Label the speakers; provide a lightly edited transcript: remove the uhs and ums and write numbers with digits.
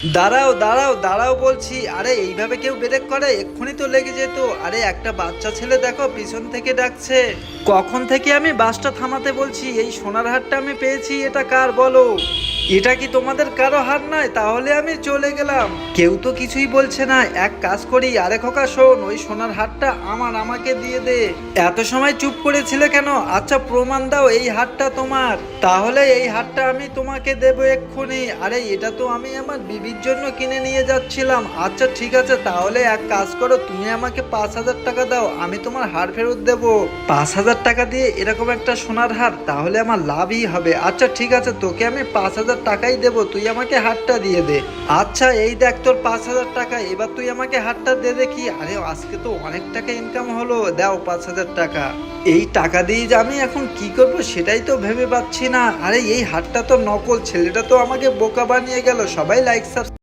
Speaker 1: দাঁড়াও দাঁড়াও দাঁড়াও বলছি। আরে এইভাবে কেউ ব্রেক করে? এক্ষুনি তো লেগে যেত। আরে একটা বাচ্চা ছেলে দেখো পিছন থেকে ডাকছে। কখন থেকে আমি বাসটা থামাতে বলছি। এই সোনার হারটা আমি পেয়েছি, এটা কার বলো? এটা কি তোমাদের কারো হার নয়? তাহলে আমি চলে গেলাম। কেউ তো কিছুই বলছে না। এক কাজ করি, আরে খোকা শোন, ওই সোনার হারটা আমাকে দিয়ে দে। এত সময় চুপ করেছিলে কেন? আচ্ছা প্রমাণ দাও, এই হারটা তোমার। তাহলে এই হারটা আমি তোমাকে দেবো এক্ষুনি। আরে এটা তো আমি আমার বিবির জন্য কিনে নিয়ে যাচ্ছিলাম। আচ্ছা ঠিক আছে, তাহলে এক কাজ করো, তুমি আমাকে 5,000 টাকা দাও, আমি তোমার হার ফেরত দেবো। 5,000 টাকা দিয়ে এরকম একটা সোনার হার, তাহলে আমার লাভই হবে। আচ্ছা ঠিক আছে, তোকে আমি 5,000 টাকাই দেবো, তুই আমাকে হারটা দিয়ে দে। আচ্ছা এই দেখ তোর 5,000 টাকা, এবার তুই আমাকে হারটা দে দেখি। আরে আজকে তো অনেক টাকা ইনকাম হলো, দাও 5,000 টাকা। এই টাকা দিয়ে যে আমি এখন কি করব সেটাই তো ভেবে পাচ্ছি না। আরে এই হারটা তো নকল, ছেলেটা তো আমাকে বোকা বানিয়ে গেল। সবাই লাইক